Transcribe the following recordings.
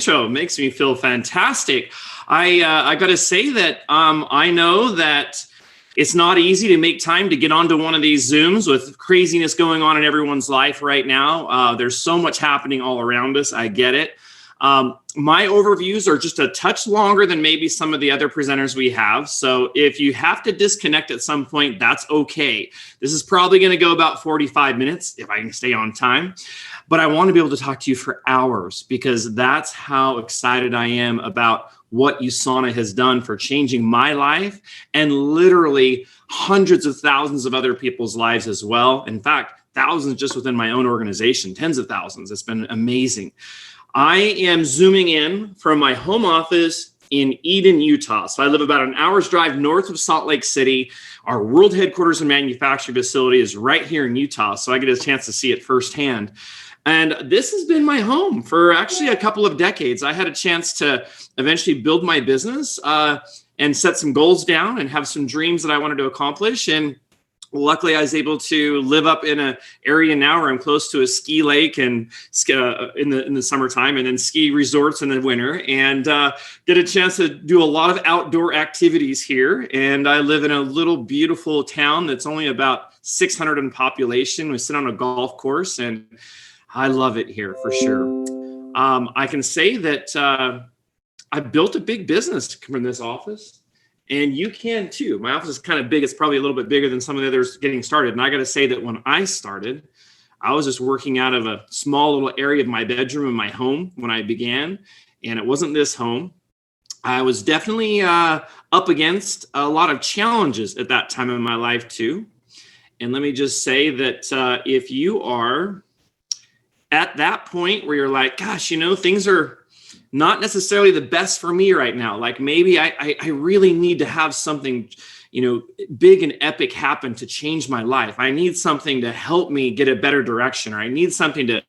Show makes me feel fantastic. I got to say that I know that it's not easy to make time to get onto one of these Zooms with craziness going on in everyone's life right now. There's so much happening all around us. I get it. My overviews are just a touch longer than maybe some of the other presenters we have. So if you have to disconnect at some point, that's okay. This is probably going to go about 45 minutes if I can stay on time. But I want to be able to talk to you for hours because that's how excited I am about what USANA has done for changing my life and literally hundreds of thousands of other people's lives as well. In fact, thousands just within my own organization, tens of thousands. It's been amazing. I am zooming in from my home office in Eden, Utah. So I live about an hour's drive north of Salt Lake City. Our world headquarters and manufacturing facility is right here in Utah. So I get a chance to see it firsthand. And this has been my home for actually a couple of decades. I had a chance to eventually build my business and set some goals down and have some dreams that I wanted to accomplish. And luckily, I was able to live up in an area now where I'm close to a ski lake and in the summertime, and then ski resorts in the winter, and get a chance to do a lot of outdoor activities here. And I live in a little beautiful town that's only about 600 in population. We sit on a golf course, and I love it here for sure. I can say that I built a big business from this office. And you can too. My office is kind of big. It's probably a little bit bigger than some of the others getting started. And I got to say that when I started, I was just working out of a small little area of my bedroom in my home when I began. And it wasn't this home. I was definitely up against a lot of challenges at that time in my life too. And let me just say that if you are at that point where you're like, gosh, things are not necessarily the best for me right now. Like maybe I really need to have something, big and epic happen to change my life. I need something to help me get a better direction, or I need something to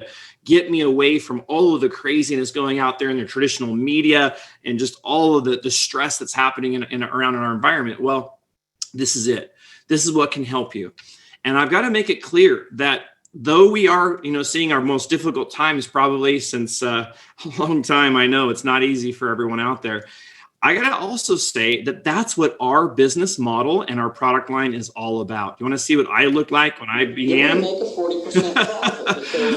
get me away from all of the craziness going out there in the traditional media and just all of the stress that's happening around in our environment. Well, this is it. This is what can help you. And I've got to make it clear that though we are, seeing our most difficult times probably since a long time, I know it's not easy for everyone out there. I got to also say that that's what our business model and our product line is all about. You want to see what I looked like when I began?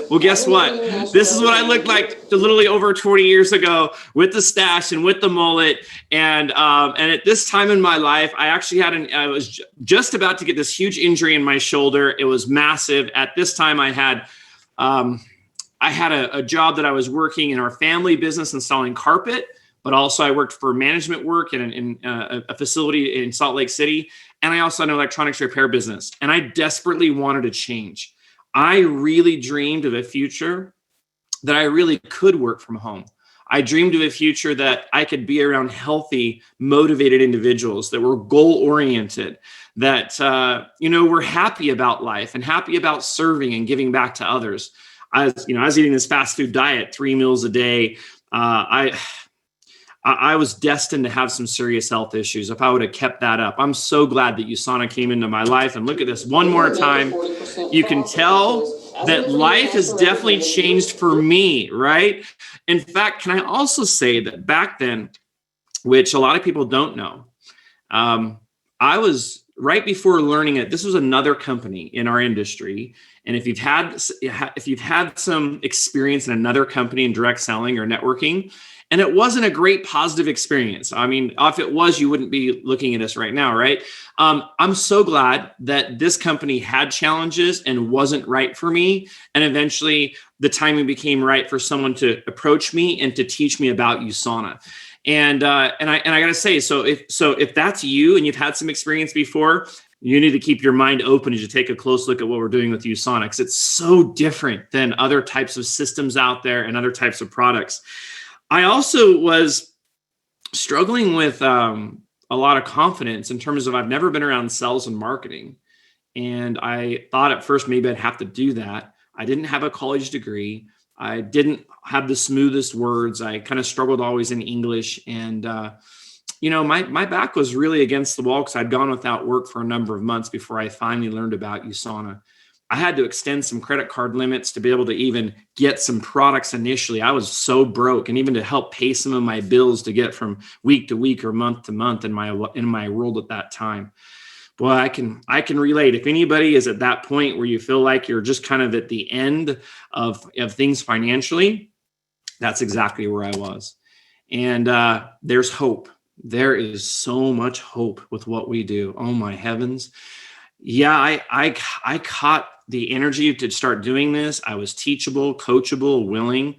Well, guess what? This is what I looked like literally over 20 years ago with the stash and with the mullet. And at this time in my life, I actually I was just about to get this huge injury in my shoulder. It was massive. At this time, I had a job that I was working in our family business installing carpet. But also I worked for management work in a facility in Salt Lake City. And I also had an electronics repair business. And I desperately wanted to change. I really dreamed of a future that I really could work from home. I dreamed of a future that I could be around healthy, motivated individuals that were goal-oriented, that were happy about life and happy about serving and giving back to others. I was eating this fast food diet, 3 meals a day. I was destined to have some serious health issues if I would have kept that up. I'm so glad that USANA came into my life. And look at this one more time. You can tell that life has definitely changed for me, right? In fact, can I also say that back then, which a lot of people don't know, I was right before learning it. This was another company in our industry. And if you've had some experience in another company in direct selling or networking, and it wasn't a great positive experience. I mean, if it was, you wouldn't be looking at us right now, right? I'm so glad that this company had challenges and wasn't right for me. And eventually the timing became right for someone to approach me and to teach me about USANA. And I got to say, so if that's you and you've had some experience before, you need to keep your mind open as you take a close look at what we're doing with USANA, because it's so different than other types of systems out there and other types of products. I also was struggling with a lot of confidence in terms of I've never been around sales and marketing. And I thought at first maybe I'd have to do that. I didn't have a college degree. I didn't have the smoothest words. I kind of struggled always in English. And, my back was really against the wall because I'd gone without work for a number of months before I finally learned about USANA. I had to extend some credit card limits to be able to even get some products initially. I was so broke, and even to help pay some of my bills to get from week to week or month to month in my world at that time. Boy, I can relate. If anybody is at that point where you feel like you're just kind of at the end of things financially, that's exactly where I was. And there's hope. There is so much hope with what we do. Oh my heavens. Yeah, I caught the energy to start doing this. I was teachable, coachable, willing.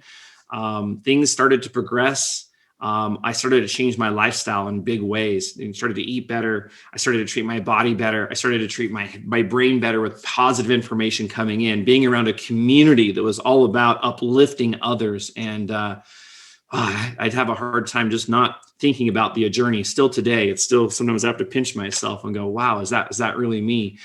Things started to progress. I started to change my lifestyle in big ways and started to eat better. I started to treat my body better. I started to treat my brain better with positive information coming in, being around a community that was all about uplifting others. And I'd have a hard time just not thinking about the journey. Still today, it's still sometimes I have to pinch myself and go, wow, is that really me?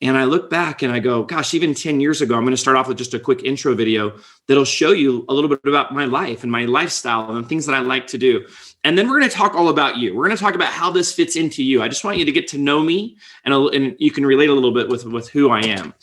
And I look back and I go, gosh, even 10 years ago, I'm going to start off with just a quick intro video that'll show you a little bit about my life and my lifestyle and the things that I like to do. And then we're going to talk all about you. We're going to talk about how this fits into you. I just want you to get to know me, and you can relate a little bit with who I am.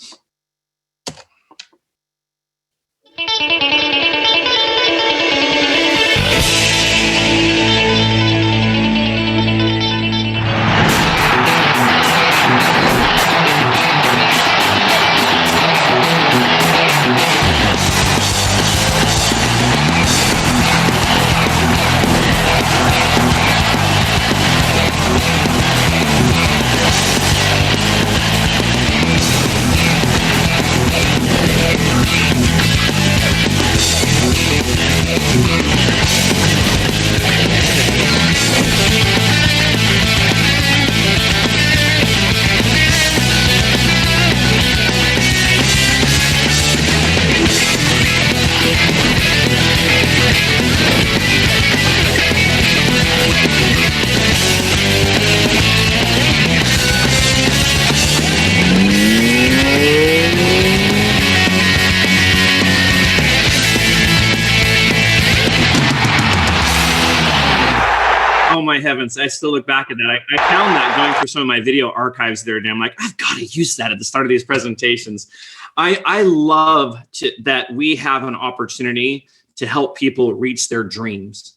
My heavens, I still look back at that. I found that going through some of my video archives there, and I'm like, I've got to use that at the start of these presentations. I love that we have an opportunity to help people reach their dreams.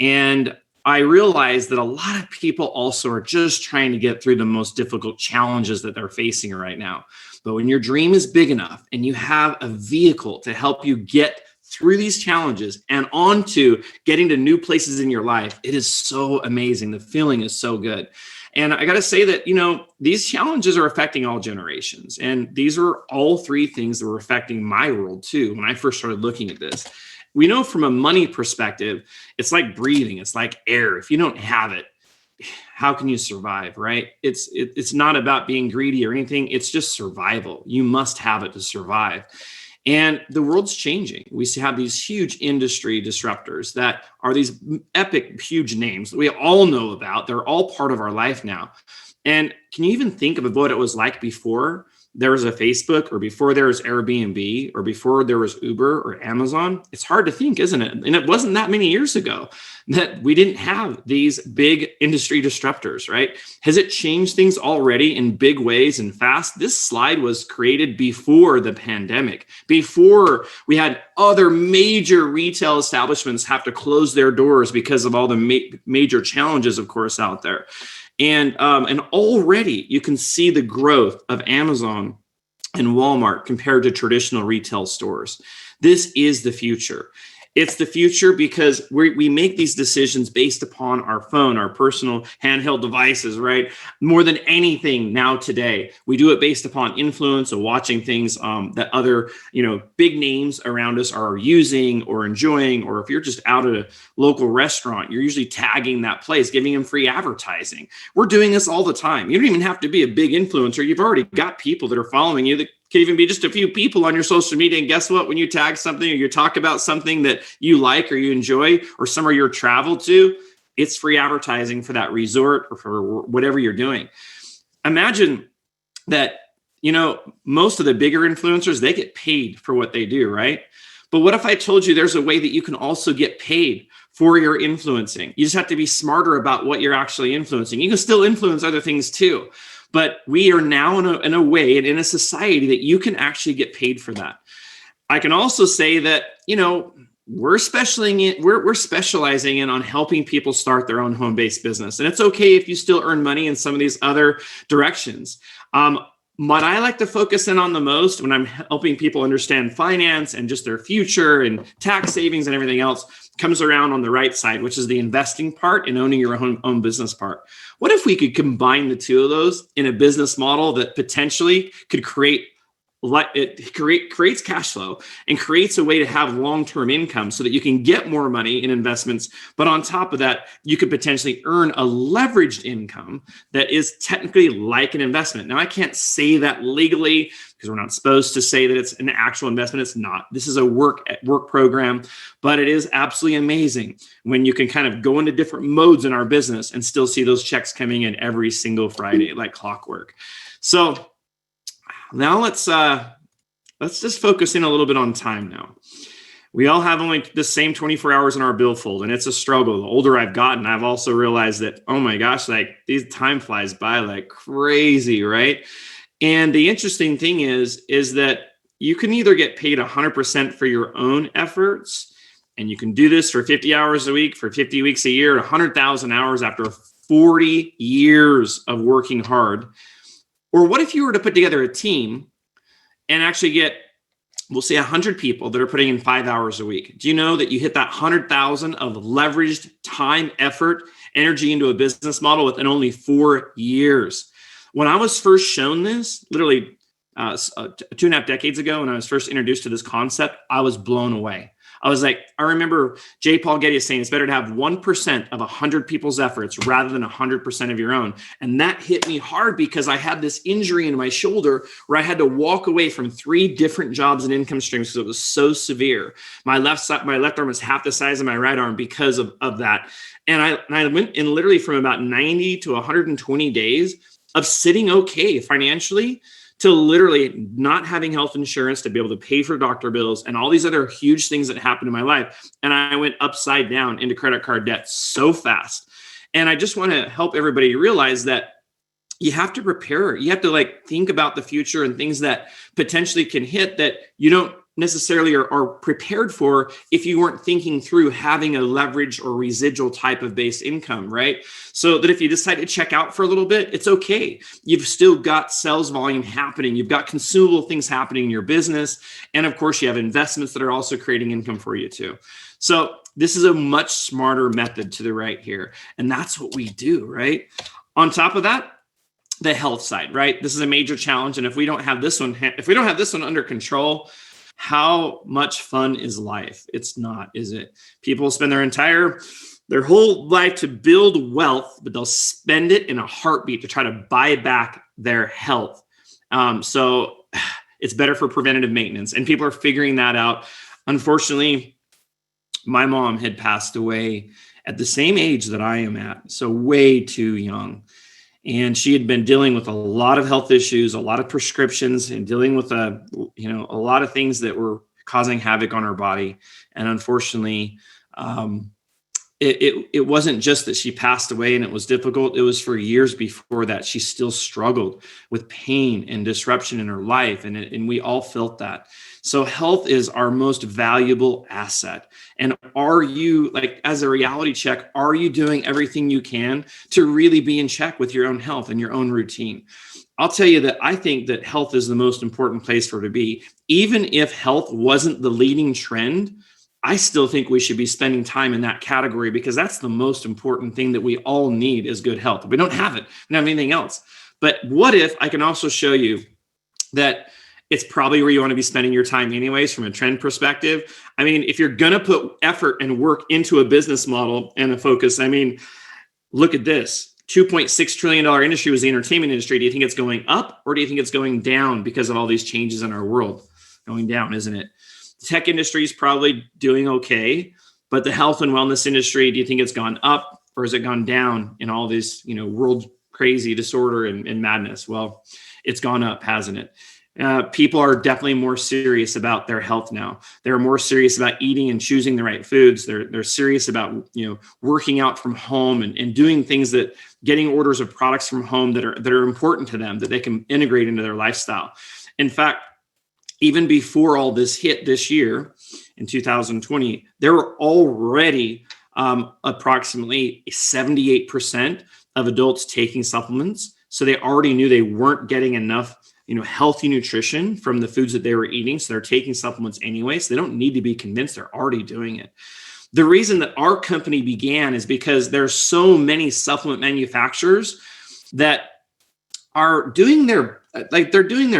And I realize that a lot of people also are just trying to get through the most difficult challenges that they're facing right now. But when your dream is big enough and you have a vehicle to help you get through these challenges and onto getting to new places in your life, it is so amazing. The feeling is so good. And I got to say that, these challenges are affecting all generations. And these are all three things that were affecting my world too. When I first started looking at this, we know from a money perspective, it's like breathing. It's like air. If you don't have it, how can you survive, right? It's not about being greedy or anything. It's just survival. You must have it to survive. And the world's changing. We have these huge industry disruptors that are these epic, huge names that we all know about. They're all part of our life now. And can you even think of what it was like before there was a Facebook, or before there was Airbnb, or before there was Uber or Amazon? It's hard to think, isn't it? And it wasn't that many years ago that we didn't have these big industry disruptors, right? Has it changed things already in big ways and fast? This slide was created before the pandemic, before we had other major retail establishments have to close their doors because of all the major challenges, of course, out there. And already you can see the growth of Amazon and Walmart compared to traditional retail stores. This is the future. It's the future because we make these decisions based upon our phone, our personal handheld devices, right? More than anything now today, we do it based upon influence of watching things that other, big names around us are using or enjoying. Or if you're just out at a local restaurant, you're usually tagging that place, giving them free advertising. We're doing this all the time. You don't even have to be a big influencer. You've already got people that are following you that can even be just a few people on your social media. And guess what? When you tag something or you talk about something that you like or you enjoy or somewhere you're traveled to, it's free advertising for that resort or for whatever you're doing. Imagine that, most of the bigger influencers, they get paid for what they do, right? But what if I told you there's a way that you can also get paid for your influencing? You just have to be smarter about what you're actually influencing. You can still influence other things too. But we are now in a way and in a society that you can actually get paid for that. I can also say that, we're specializing in on helping people start their own home-based business. And it's okay if you still earn money in some of these other directions. What I like to focus in on the most when I'm helping people understand finance and just their future and tax savings and everything else comes around on the right side, which is the investing part and owning your own business part. What if we could combine the two of those in a business model that potentially could creates cash flow and creates a way to have long-term income so that you can get more money in investments. But on top of that, you could potentially earn a leveraged income that is technically like an investment. Now, I can't say that legally because we're not supposed to say that it's an actual investment. It's not. This is a work program, but it is absolutely amazing when you can kind of go into different modes in our business and still see those checks coming in every single Friday like clockwork. So now let's just focus in a little bit on time now. We all have only the same 24 hours in our billfold, and it's a struggle. The older I've gotten, I've also realized that, oh my gosh, like these time flies by like crazy, right? And the interesting thing is that you can either get paid 100% for your own efforts, and you can do this for 50 hours a week, for 50 weeks a year, 100,000 hours after 40 years of working hard. Or what if you were to put together a team and actually get, we'll say 100 people that are putting in 5 hours a week? Do you know that you hit that 100,000 of leveraged time, effort, energy into a business model within only 4 years? When I was first shown this, literally 2.5 decades ago, when I was first introduced to this concept, I was blown away. I was like, I remember J. Paul Getty saying it's better to have 1% of 100 people's efforts rather than 100% of your own. And that hit me hard because I had this injury in my shoulder where I had to walk away from 3 different jobs and income streams because it was so severe. My left arm was half the size of my right arm because of that. And I went in literally from about 90 to 120 days of sitting okay financially to literally not having health insurance to be able to pay for doctor bills and all these other huge things that happened in my life. And I went upside down into credit card debt so fast. And I just want to help everybody realize that you have to prepare. You have to think about the future and things that potentially can hit that you don't necessarily are prepared for if you weren't thinking through having a leverage or residual type of base income, right? So that if you decide to check out for a little bit, it's okay. You've still got sales volume happening. You've got consumable things happening in your business. And of course, you have investments that are also creating income for you too. So this is a much smarter method to the right here. And that's what we do, right? On top of that, the health side, right? This is a major challenge. And if we don't have this one under control, how much fun is life? It's not, is it? People spend their whole life to build wealth, but they'll spend it in a heartbeat to try to buy back their health. So it's better for preventative maintenance. And people are figuring that out. Unfortunately, my mom had passed away at the same age that I am at, so way too young. And she had been dealing with a lot of health issues, a lot of prescriptions, and dealing with a lot of things that were causing havoc on her body. And unfortunately, it wasn't just that she passed away and it was difficult. It was for years before that. She still struggled with pain and disruption in her life. And we all felt that. So health is our most valuable asset. And are you, as a reality check, are you doing everything you can to really be in check with your own health and your own routine? I'll tell you that I think that health is the most important place for it to be. Even if health wasn't the leading trend, I still think we should be spending time in that category because that's the most important thing that we all need is good health. We don't have it. We don't have anything else. But what if I can also show you that it's probably where you want to be spending your time anyways from a trend perspective? I mean, if you're going to put effort and work into a business model and a focus, look at this. $2.6 trillion industry was the entertainment industry. Do you think it's going up or do you think it's going down because of all these changes in our world? Going down, isn't it? The tech industry is probably doing okay, but the health and wellness industry, do you think it's gone up or has it gone down in all this, world crazy disorder and madness? Well, it's gone up, hasn't it? People are definitely more serious about their health now. They're more serious about eating and choosing the right foods. They're serious about working out from home and doing things, that getting orders of products from home that are important to them, that they can integrate into their lifestyle. In fact, even before all this hit this year in 2020, there were already approximately 78% of adults taking supplements. So they already knew they weren't getting enough healthy nutrition from the foods that they were eating. So they're taking supplements anyway. So they don't need to be convinced, they're already doing it. The reason that our company began is because there's so many supplement manufacturers that are doing their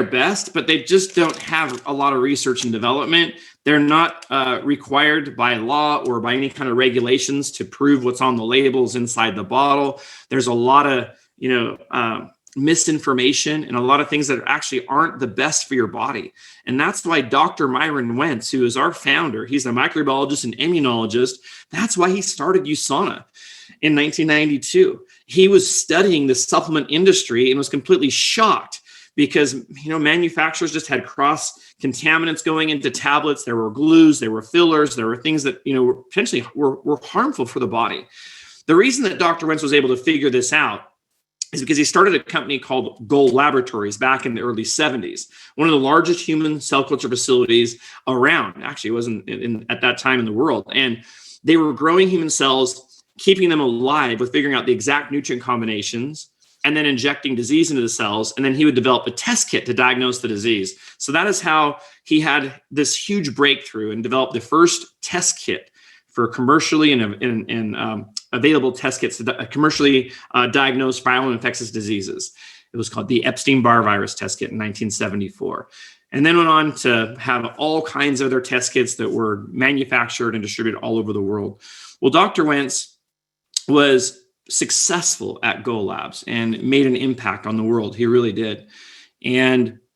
best, but they just don't have a lot of research and development. They're not required by law or by any kind of regulations to prove what's on the labels inside the bottle. There's a lot of misinformation and a lot of things that actually aren't the best for your body. And that's why Dr. Myron Wentz, who is our founder, he's a microbiologist and immunologist. That's why he started USANA in 1992. He was studying the supplement industry and was completely shocked because, manufacturers just had cross contaminants going into tablets. There were glues, there were fillers, there were things that, potentially were harmful for the body. The reason that Dr. Wentz was able to figure this out is because he started a company called Gold Laboratories back in the early 70s, one of the largest human cell culture facilities around. Actually, it wasn't at that time in the world. And they were growing human cells, keeping them alive with figuring out the exact nutrient combinations, and then injecting disease into the cells. And then he would develop a test kit to diagnose the disease. So that is how he had this huge breakthrough and developed the first test kit for commercially and available test kits to commercially diagnose viral and infectious diseases. It was called the Epstein-Barr virus test kit in 1974. And then went on to have all kinds of other test kits that were manufactured and distributed all over the world. Well, Dr. Wentz was successful at Go Labs and made an impact on the world. He really did.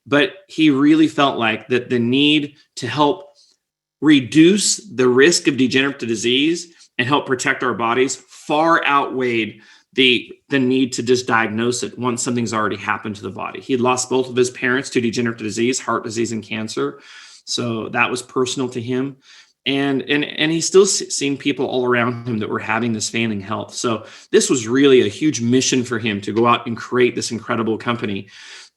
But he really felt like that the need to help reduce the risk of degenerative disease and help protect our bodies far outweighed the need to just diagnose it once something's already happened to the body. He had lost both of his parents to degenerative disease, heart disease and cancer. So that was personal to him. And he's still seeing people all around him that were having this failing health. So this was really a huge mission for him to go out and create this incredible company.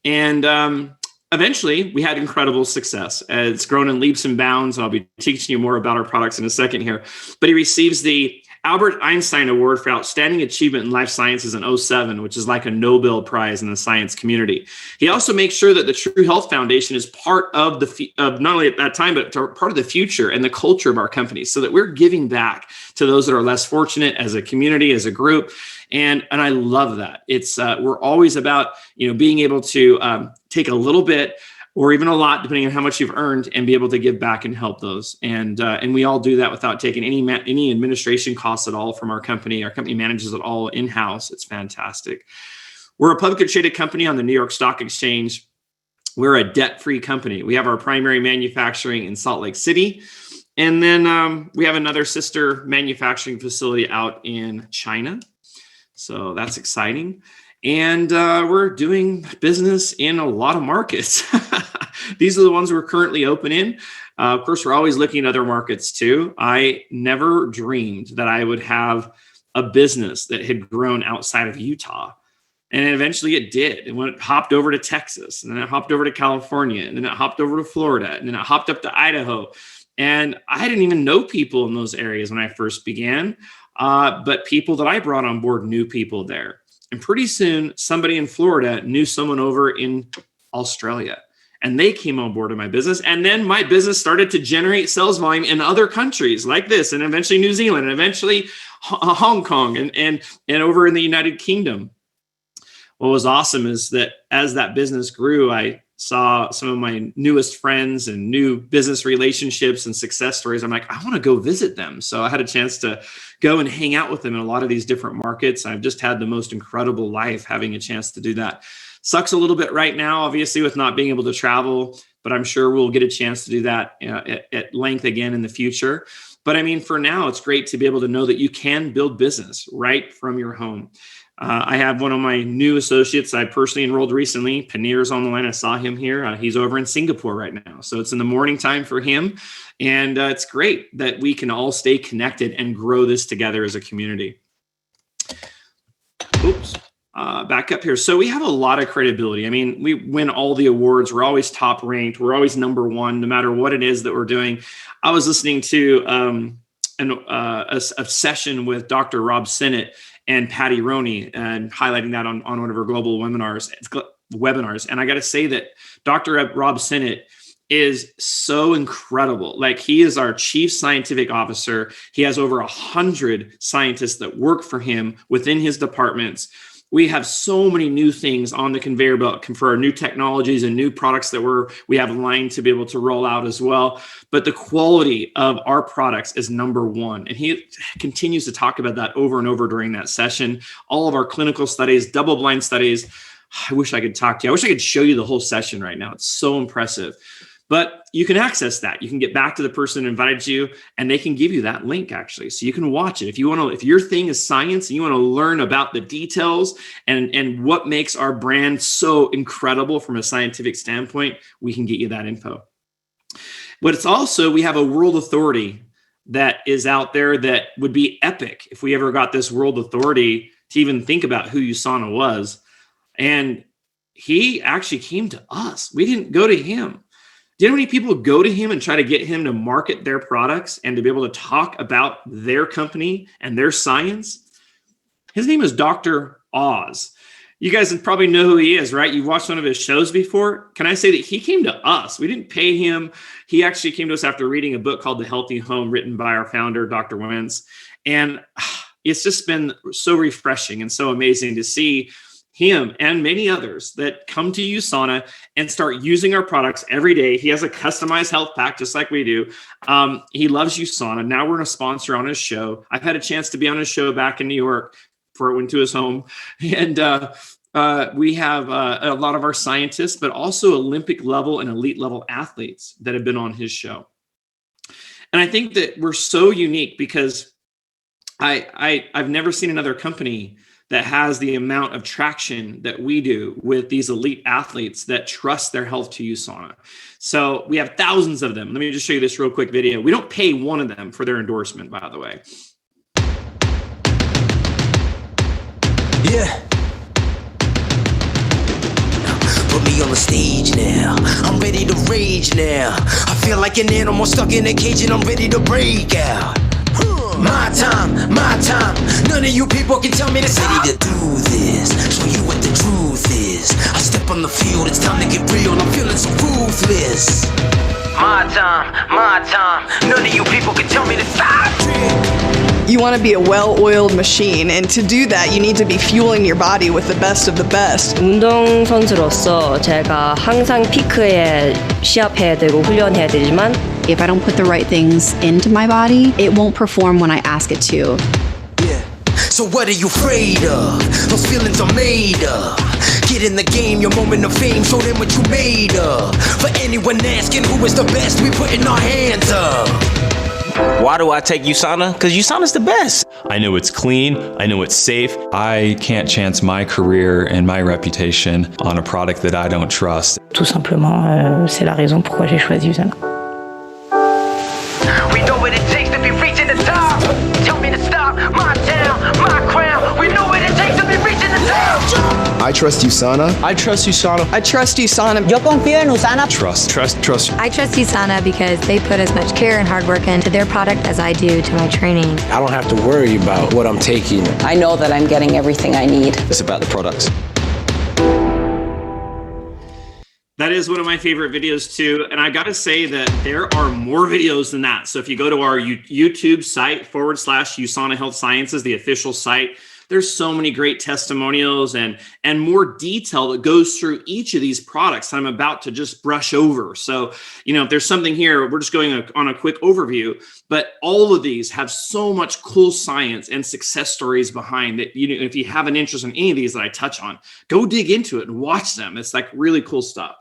And eventually, we had incredible success. It's grown in leaps and bounds. I'll be teaching you more about our products in a second here. But he receives the Albert Einstein Award for Outstanding Achievement in Life Sciences in 2007, which is like a Nobel Prize in the science community. He also makes sure that the True Health Foundation is part of not only at that time, but part of the future and the culture of our company, so that we're giving back to those that are less fortunate as a community, as a group. And I love that. It's we're always about being able to take a little bit or even a lot, depending on how much you've earned, and be able to give back and help those. And we all do that without taking any administration costs at all from our company. Our company manages it all in-house. It's fantastic. We're a publicly traded company on the New York Stock Exchange. We're a debt-free company. We have our primary manufacturing in Salt Lake City. And then we have another sister manufacturing facility out in China. So that's exciting. And we're doing business in a lot of markets. These are the ones we're currently open in. Of course, we're always looking at other markets too. I never dreamed that I would have a business that had grown outside of Utah. And eventually it did. It hopped over to Texas, and then it hopped over to California, and then it hopped over to Florida, and then it hopped up to Idaho. And I didn't even know people in those areas when I first began. But people that I brought on board knew people there. And pretty soon, somebody in Florida knew someone over in Australia, and they came on board in my business. And then my business started to generate sales volume in other countries like this, and eventually New Zealand, and eventually Hong Kong, and over in the United Kingdom. What was awesome is that as that business grew, I saw some of my newest friends and new business relationships and success stories. I'm like, I want to go visit them. So I had a chance to go and hang out with them in a lot of these different markets. I've just had the most incredible life having a chance to do that. Sucks a little bit right now, obviously, with not being able to travel, but I'm sure we'll get a chance to do that at length again in the future. But I mean, for now, it's great to be able to know that you can build business right from your home. I have one of my new associates I personally enrolled recently. Panir's on the line. I saw him here. He's over in Singapore right now. So it's in the morning time for him. And it's great that we can all stay connected and grow this together as a community. Oops. Back up here. So we have a lot of credibility. I mean, we win all the awards. We're always top ranked. We're always number one, no matter what it is that we're doing. I was listening to a session with Dr. Rob Sinnott and Patty Roney, and highlighting that on one of our global webinars. And I got to say that Dr. Rob Sinnott is so incredible. Like, he is our chief scientific officer. He has over 100 scientists that work for him within his departments. We have so many new things on the conveyor belt for our new technologies and new products that we have lined to be able to roll out as well. But the quality of our products is number one. And he continues to talk about that over and over during that session. All of our clinical studies, double-blind studies. I wish I could talk to you. I wish I could show you the whole session right now. It's so impressive. But you can access that. You can get back to the person who invited you, and they can give you that link, actually. So you can watch it. If your thing is science and you want to learn about the details and what makes our brand so incredible from a scientific standpoint, we can get you that info. But it's also, we have a world authority that is out there that would be epic if we ever got this world authority to even think about who USANA was. And he actually came to us. We didn't go to him. Do you know how many people go to him and try to get him to market their products and to be able to talk about their company and their science? His name is Dr. Oz. You guys probably know who he is, right? You've watched one of his shows before. Can I say that he came to us? We didn't pay him. He actually came to us after reading a book called The Healthy Home, written by our founder, Dr. Wentz. And it's just been so refreshing and so amazing to see him and many others that come to USANA and start using our products every day. He has a customized health pack, just like we do. He loves USANA. Now we're a sponsor on his show. I've had a chance to be on his show back in New York before it went to his home. And we have a lot of our scientists, but also Olympic level and elite level athletes that have been on his show. And I think that we're so unique because I've never seen another company that has the amount of traction that we do with these elite athletes that trust their health to USANA. So we have thousands of them. Let me just show you this real quick video. We don't pay one of them for their endorsement, by the way. Yeah. Put me on the stage now. I'm ready to rage now. I feel like an animal stuck in a cage and I'm ready to break out. My time, none of you people can tell me to stop. Ready to do this, show you what the truth is. I step on the field, it's time to get real, I'm feeling so ruthless. My time, none of you people can tell me to stop. You want to be a well-oiled machine, and to do that, you need to be fueling your body with the best of the best. 운동선수로서 제가 항상 피크에 시합해야 되고 훈련해야 되지만 If I don't put the right things into my body, it won't perform when I ask it to. Yeah. So what are you afraid of? Those feelings are made up. Get in the game, your moment of fame, show them what you made of. For anyone asking who is the best, we putting our hands up. Why do I take USANA? Because USANA's the best. I know it's clean, I know it's safe. I can't chance my career and my reputation on a product that I don't trust. Tout simplement, c'est la raison pourquoi j'ai choisi USANA. We know what it takes to be reaching the top. Tell me to stop, my town, my crown. We know what it takes to be reaching the top. I trust USANA. I trust USANA. I trust USANA. Yo confío en USANA. Trust. I trust USANA because they put as much care and hard work into their product as I do to my training. I don't have to worry about what I'm taking. I know that I'm getting everything I need. It's about the products. That is one of my favorite videos too. And I got to say that there are more videos than that. So if you go to our YouTube site / USANA Health Sciences, the official site, there's so many great testimonials and more detail that goes through each of these products that I'm about to just brush over. So, if there's something here, we're just going on a quick overview, but all of these have so much cool science and success stories behind it. If you have an interest in any of these that I touch on, go dig into it and watch them. It's like really cool stuff.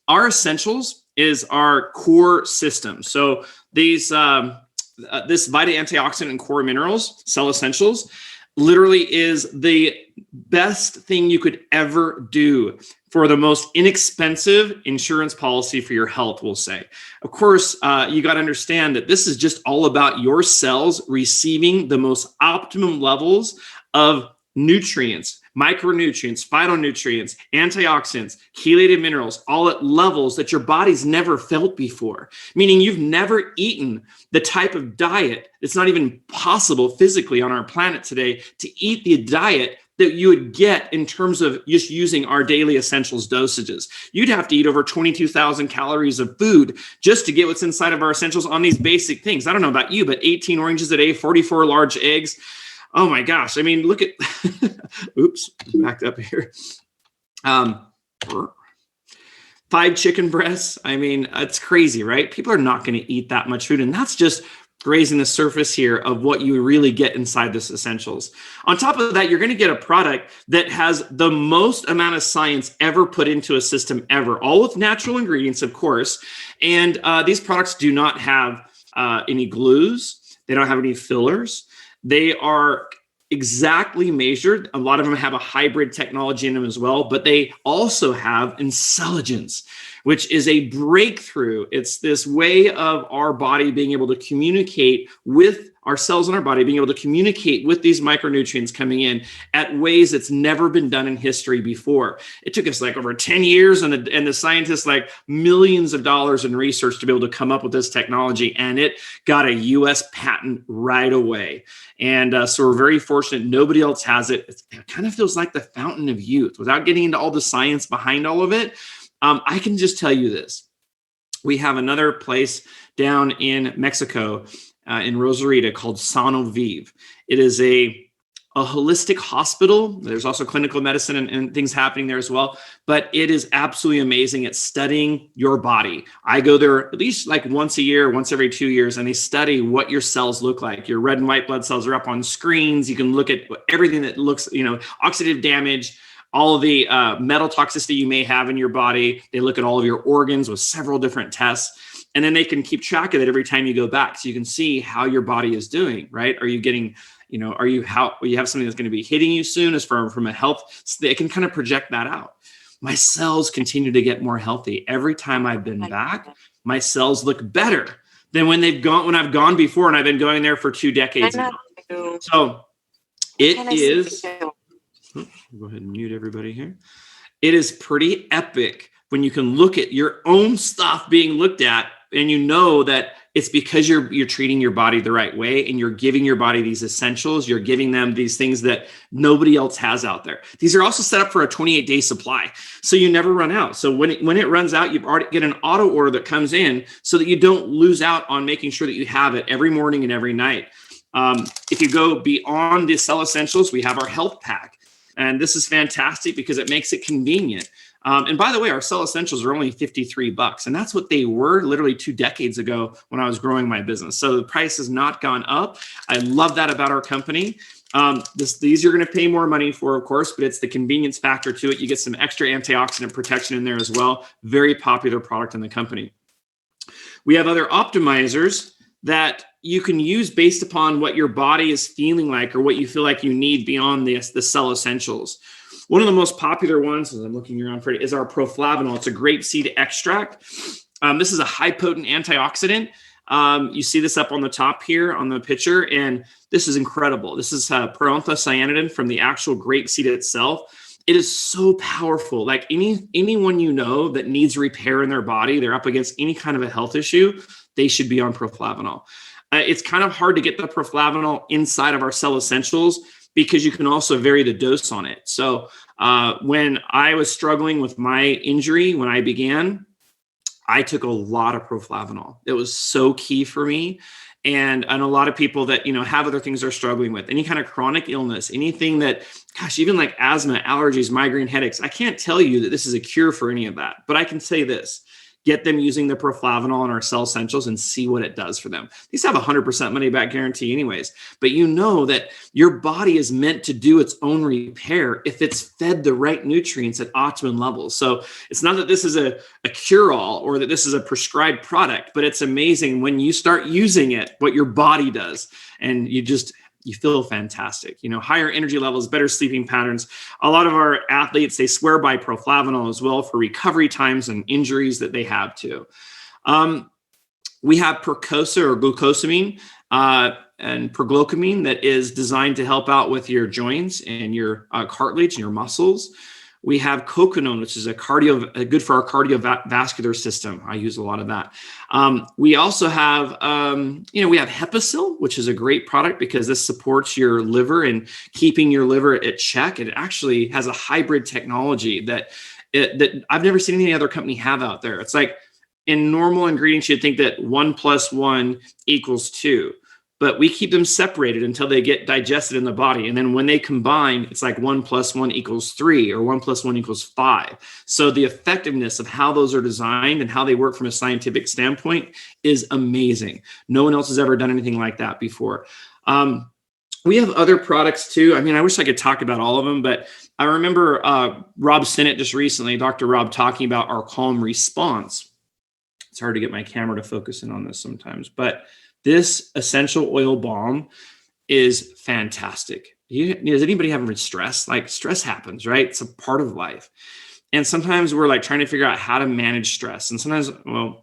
Our essentials is our core system. So these, this Vita Antioxidant and Core Minerals, Cell Essentials, literally is the best thing you could ever do for the most inexpensive insurance policy for your health, we'll say. Of course, you got to understand that this is just all about your cells receiving the most optimum levels of nutrients, micronutrients, phytonutrients, antioxidants, chelated minerals, all at levels that your body's never felt before. Meaning you've never eaten the type of diet, it's not even possible physically on our planet today to eat the diet that you would get in terms of just using our daily essentials dosages. You'd have to eat over 22,000 calories of food just to get what's inside of our essentials on these basic things. I don't know about you, but 18 oranges a day, 44 large eggs. Oh my gosh. I mean, look at, oops, backed up here. 5 chicken breasts. I mean, it's crazy, right? People are not going to eat that much food. And that's just grazing the surface here of what you really get inside this essentials. On top of that, you're going to get a product that has the most amount of science ever put into a system ever, all with natural ingredients, of course. And these products do not have any glues. They don't have any fillers. They are exactly measured. A lot of them have a hybrid technology in them as well, but they also have intelligence, which is a breakthrough. It's this way of our body being able to communicate with our cells in our body, being able to communicate with these micronutrients coming in at ways that's never been done in history before. It took us like over 10 years and the scientists like millions of dollars in research to be able to come up with this technology. And it got a US patent right away. And so we're very fortunate. Nobody else has it. It kind of feels like the fountain of youth. Without getting into all the science behind all of it, I can just tell you this. We have another place down in Mexico, in Rosarita, called Sano Vive. It is a holistic hospital. There's also clinical medicine and things happening there as well. But it is absolutely amazing at studying your body. I go there at least like once a year, once every 2 years, and they study what your cells look like. Your red and white blood cells are up on screens. You can look at everything that looks, oxidative damage, all of the metal toxicity you may have in your body. They look at all of your organs with several different tests. And then they can keep track of it every time you go back. So you can see how your body is doing, right? Are you getting, you have something that's going to be hitting you soon as from a health, so they can kind of project that out. My cells continue to get more healthy. Every time I've been back, my cells look better than when I've gone before, and I've been going there for 2 decades now. So it is, go ahead and mute everybody here. It is pretty epic when you can look at your own stuff being looked at, and you know that it's because you're treating your body the right way, and you're giving your body these essentials. You're giving them these things that nobody else has out there. These are also set up for a 28-day supply, so you never run out. So when it runs out, you've already get an auto order that comes in, so that you don't lose out on making sure that you have it every morning and every night. If you go beyond the Cell Essentials, we have our health pack, and this is fantastic because it makes it convenient. And by the way, our Cell Essentials are only $53, and that's what they were literally 2 decades ago when I was growing my business. So the price has not gone up. I love that about our company. These you're going to pay more money for, of course, but it's the convenience factor to it. You get some extra antioxidant protection in there as well. Very popular product in the company. We have other optimizers that you can use based upon what your body is feeling like or what you feel like you need beyond the Cell Essentials. One of the most popular ones, as I'm looking around for it, is our proflavanol. It's a grapeseed extract. This is a high potent antioxidant. You see this up on the top here on the picture, and this is incredible. This is proanthocyanidin from the actual grapeseed itself. It is so powerful. Like anyone that needs repair in their body, they're up against any kind of a health issue, they should be on proflavanol. It's kind of hard to get the proflavanol inside of our Cell Essentials, because you can also vary the dose on it. So when I was struggling with my injury, when I began, I took a lot of proflavanol. It was so key for me. And a lot of people that, have other things they're struggling with, any kind of chronic illness, anything that, even like asthma, allergies, migraine, headaches. I can't tell you that this is a cure for any of that, but I can say this. Get them using the proflavanol in our Cell Essentials and see what it does for them. These have 100% money back guarantee anyways, but you know that your body is meant to do its own repair if it's fed the right nutrients at optimum levels. So it's not that this is a cure-all or that this is a prescribed product, but it's amazing when you start using it, what your body does. And you feel fantastic. Higher energy levels, better sleeping patterns. A lot of our athletes, they swear by proflavanol as well for recovery times and injuries that they have too. We have Percosa or glucosamine and perglucamine that is designed to help out with your joints and your cartilage and your muscles. We have coconut, which is good for our cardiovascular system. I use a lot of that. We also have, we have Hepasil, which is a great product because this supports your liver and keeping your liver at check. It actually has a hybrid technology that I've never seen any other company have out there. It's like in normal ingredients, you'd think that 1 + 1 = 2. But we keep them separated until they get digested in the body. And then when they combine, it's like 1 + 1 = 3 or 1 + 1 = 5. So the effectiveness of how those are designed and how they work from a scientific standpoint is amazing. No one else has ever done anything like that before. We have other products too. I mean, I wish I could talk about all of them, but I remember Rob Sinnott just recently, Dr. Rob, talking about our Calm Response. It's hard to get my camera to focus in on this sometimes, but this essential oil balm is fantastic. Does anybody have stress? Like, stress happens, right? It's a part of life. And sometimes we're like trying to figure out how to manage stress. And sometimes,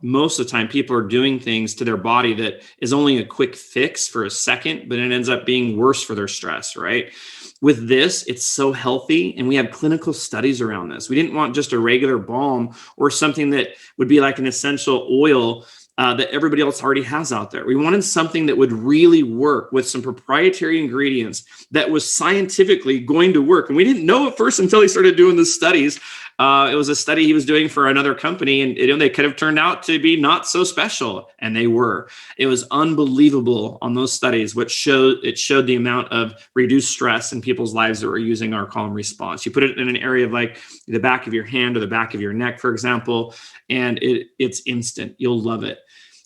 most of the time, people are doing things to their body that is only a quick fix for a second, but it ends up being worse for their stress, right? With this, it's so healthy, and we have clinical studies around this. We didn't want just a regular balm or something that would be like an essential oil that everybody else already has out there. We wanted something that would really work with some proprietary ingredients that was scientifically going to work. And we didn't know at first until he started doing the studies. It was a study he was doing for another company, and they could have turned out to be not so special, and they were. It was unbelievable on those studies, which showed the amount of reduced stress in people's lives that were using our Calm Response. You put it in an area of like the back of your hand or the back of your neck, for example, and it's instant. You'll love it.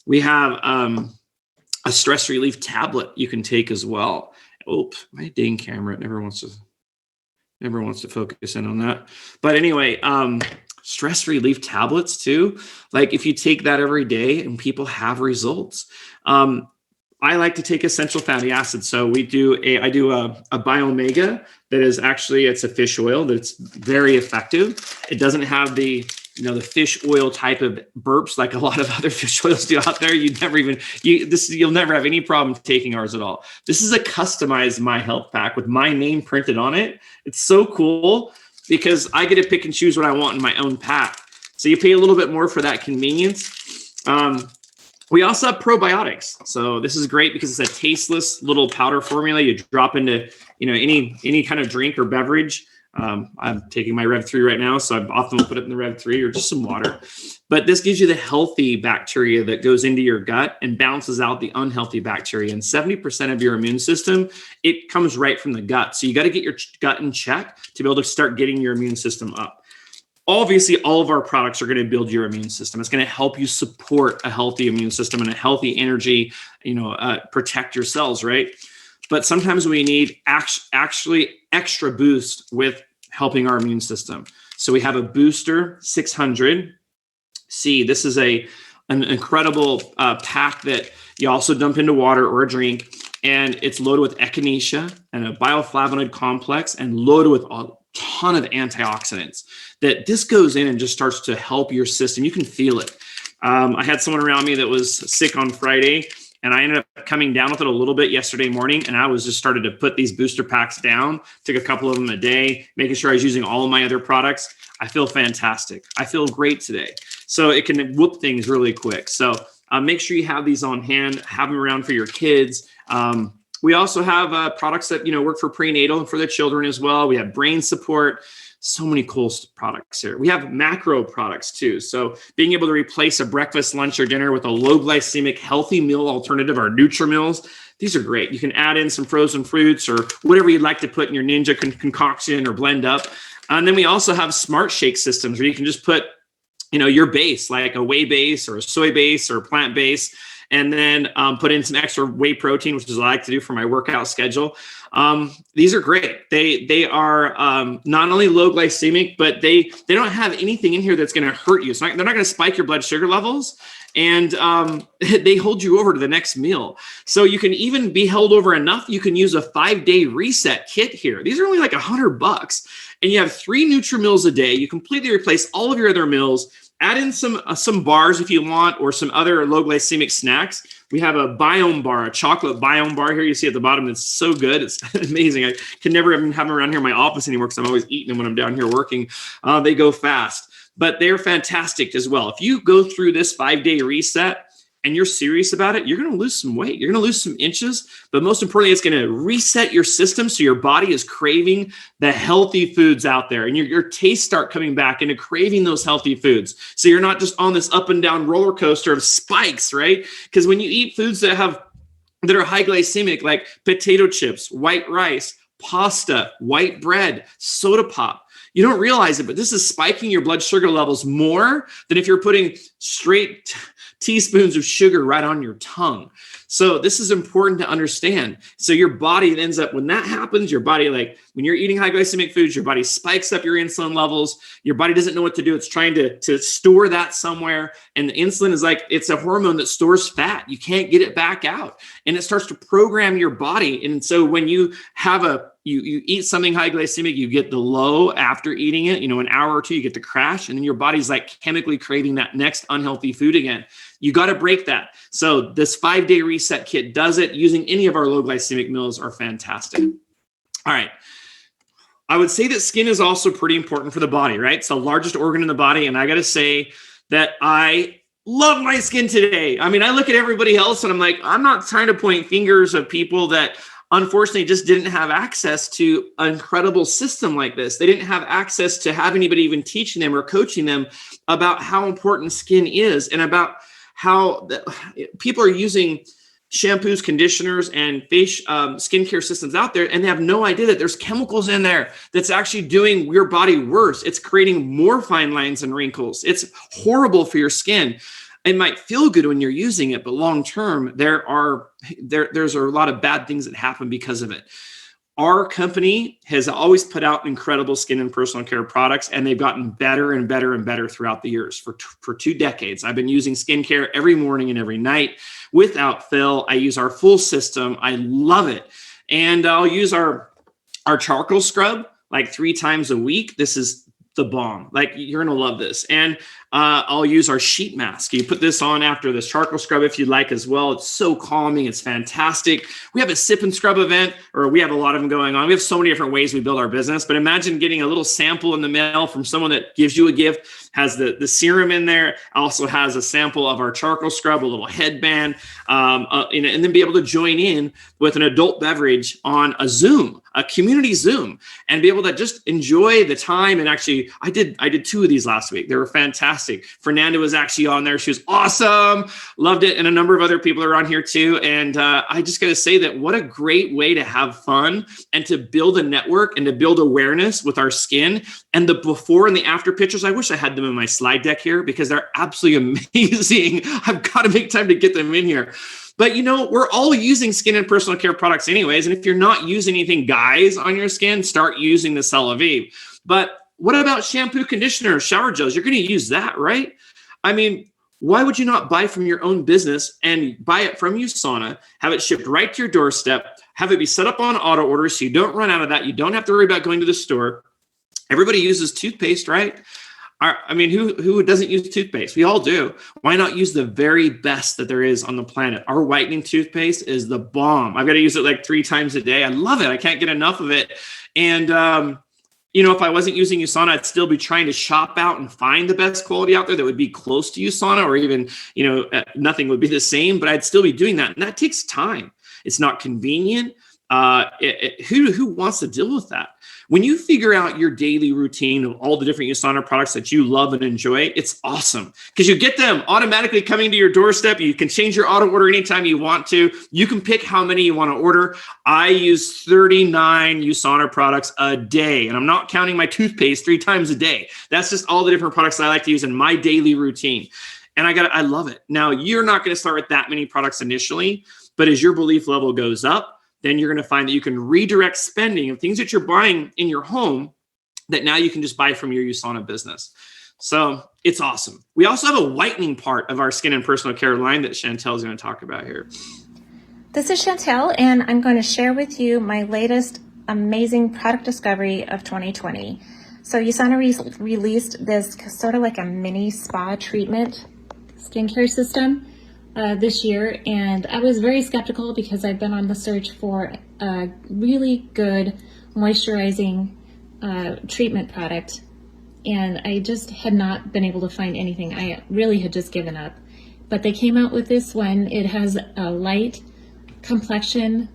We have a stress relief tablet you can take as well. Oh, my dang camera, it never wants to focus in on that. But anyway, stress relief tablets too. Like, if you take that every day, and people have results. I like to take essential fatty acids. So I do a Biomega that is actually, it's a fish oil that's very effective. It doesn't have the fish oil type of burps like a lot of other fish oils do out there. You'll never have any problem taking ours at all. This is a customized My Health Pack with my name printed on it. It's so cool because I get to pick and choose what I want in my own pack. So you pay a little bit more for that convenience. We also have probiotics. So this is great because it's a tasteless little powder formula you drop into any kind of drink or beverage. I'm taking my Rev 3 right now, so I often will put it in the Rev 3 or just some water. But this gives you the healthy bacteria that goes into your gut and balances out the unhealthy bacteria. And 70% of your immune system, it comes right from the gut. So you got to get your gut in check to be able to start getting your immune system up. Obviously, all of our products are going to build your immune system. It's going to help you support a healthy immune system and a healthy energy, protect your cells, right? But sometimes we need actually extra boost with helping our immune system. So we have a Booster 600C. This is an incredible pack that you also dump into water or a drink, and it's loaded with echinacea and a bioflavonoid complex and loaded with a ton of antioxidants that this goes in and just starts to help your system. You can feel it. I had someone around me that was sick on Friday, and I ended up coming down with it a little bit yesterday morning. And I was just started to put these booster packs down, took a couple of them a day, making sure I was using all of my other products. I feel fantastic. I feel great today. So it can whoop things really quick. So make sure you have these on hand, have them around for your kids. We also have products that, work for prenatal and for the children as well. We have brain support. So many cool products here. We have macro products too. So being able to replace a breakfast, lunch, or dinner with a low glycemic, healthy meal alternative, our Nutri-Mills. These are great. You can add in some frozen fruits or whatever you'd like to put in your Ninja concoction or blend up. And then we also have smart shake systems where you can just put, your base, like a whey base or a soy base or a plant base, and then put in some extra whey protein, which is what I like to do for my workout schedule. These are great. They are not only low glycemic, but they don't have anything in here that's going to hurt you. They're not going to spike your blood sugar levels, and they hold you over to the next meal. So you can even be held over enough. You can use a 5-day reset kit here. These are only like $100, and you have 3 NutriMeals a day. You completely replace all of your other meals. Add in some bars if you want, or some other low glycemic snacks. We have a biome bar, a chocolate biome bar here. You see at the bottom. It's so good. It's amazing. I can never even have them around here in my office anymore because I'm always eating them when I'm down here working. They go fast, but they're fantastic as well. If you go through this 5-day reset and you're serious about it, you're going to lose some weight. You're going to lose some inches, but most importantly, it's going to reset your system so your body is craving the healthy foods out there, and your tastes start coming back into craving those healthy foods. So you're not just on this up and down roller coaster of spikes, right? Because when you eat foods that are high glycemic, like potato chips, white rice, pasta, white bread, soda pop, you don't realize it, but this is spiking your blood sugar levels more than if you're putting straight teaspoons of sugar right on your tongue. So this is important to understand. So your body ends up, when that happens, your body, like when you're eating high glycemic foods, your body spikes up your insulin levels. Your body doesn't know what to do. It's trying to store that somewhere. And the insulin is like, it's a hormone that stores fat. You can't get it back out. And it starts to program your body. And so when you have you eat something high glycemic, you get the low after eating it, an hour or two, you get to crash. And then your body's like chemically craving that next unhealthy food again. You got to break that. So this 5-day reset kit does it. Using any of our low glycemic meals are fantastic. All right. I would say that skin is also pretty important for the body, right? It's the largest organ in the body. And I got to say that I love my skin today. I mean, I look at everybody else and I'm like, I'm not trying to point fingers of people that unfortunately just didn't have access to an incredible system like this. They didn't have access to have anybody even teaching them or coaching them about how important skin is, and about how people are using shampoos, conditioners, and face skincare systems out there, and they have no idea that there's chemicals in there that's actually doing your body worse. It's creating more fine lines and wrinkles. It's horrible for your skin. It might feel good when you're using it, but long term, there's a lot of bad things that happen because of it. Our company has always put out incredible skin and personal care products, and they've gotten better and better and better throughout the years. For 2 decades, I've been using skincare every morning and every night without fail. I use our full system. I love it. And I'll use our charcoal scrub like 3 times a week. This is the bomb. Like, you're going to love this. And I'll use our sheet mask. You put this on after this charcoal scrub if you'd like as well. It's so calming. It's fantastic. We have a sip and scrub event, or we have a lot of them going on. We have so many different ways we build our business, but imagine getting a little sample in the mail from someone that gives you a gift, has the serum in there, also has a sample of our charcoal scrub, a little headband, and then be able to join in with an adult beverage on a Zoom, a community Zoom, and be able to just enjoy the time. And actually, I did 2 of these last week. They were fantastic. Fernanda was actually on there. She was awesome. Loved it. And a number of other people are on here too. And I just got to say that what a great way to have fun and to build a network and to build awareness with our skin. And the before and the after pictures, I wish I had them in my slide deck here because they're absolutely amazing. I've got to make time to get them in here. But we're all using skin and personal care products anyways. And if you're not using anything, guys, on your skin, start using the Celavive. But what about shampoo, conditioner, shower gels? You're going to use that, right? I mean, why would you not buy from your own business and buy it from USANA, have it shipped right to your doorstep, have it be set up on auto order so you don't run out of that. You don't have to worry about going to the store. Everybody uses toothpaste, right? I mean, who doesn't use toothpaste? We all do. Why not use the very best that there is on the planet? Our whitening toothpaste is the bomb. I've got to use it like 3 times a day. I love it. I can't get enough of it. And, if I wasn't using USANA, I'd still be trying to shop out and find the best quality out there that would be close to USANA, or even, nothing would be the same, but I'd still be doing that. And that takes time. It's not convenient. Who wants to deal with that? When you figure out your daily routine of all the different USANA products that you love and enjoy, it's awesome because you get them automatically coming to your doorstep. You can change your auto order anytime you want to. You can pick how many you want to order. I use 39 USANA products a day, and I'm not counting my toothpaste 3 times a day. That's just all the different products that I like to use in my daily routine. And I love it. Now, you're not going to start with that many products initially, but as your belief level goes up, then you're going to find that you can redirect spending of things that you're buying in your home that now you can just buy from your USANA business. So it's awesome. We also have a whitening part of our skin and personal care line that Chantel is going to talk about here. This is Chantel, and I'm going to share with you my latest amazing product discovery of 2020. So USANA released this sort of like a mini spa treatment skincare system this year, and I was very skeptical because I've been on the search for a really good moisturizing treatment product, and I just had not been able to find anything. I really had just given up, but they came out with this one. It has a light complexion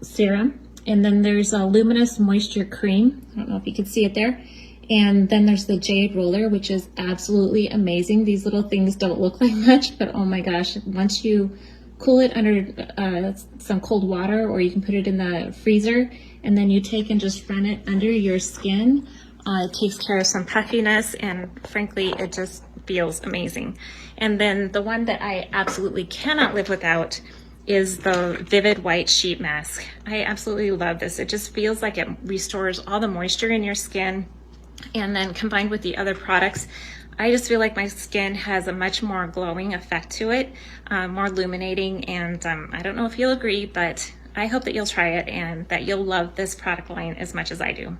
serum, and then there's a luminous moisture cream. I don't know if you can see it there. And then there's the jade roller, which is absolutely amazing. These little things don't look like much, but oh my gosh, once you cool it under some cold water, or you can put it in the freezer, and then you take and just run it under your skin, it takes care of some puffiness, and frankly, it just feels amazing. And then the one that I absolutely cannot live without is the Vivid White Sheet Mask. I absolutely love this. It just feels like it restores all the moisture in your skin. And then combined with the other products, I just feel like my skin has a much more glowing effect to it, more illuminating. And I don't know if you'll agree, but I hope that you'll try it and that you'll love this product line as much as I do.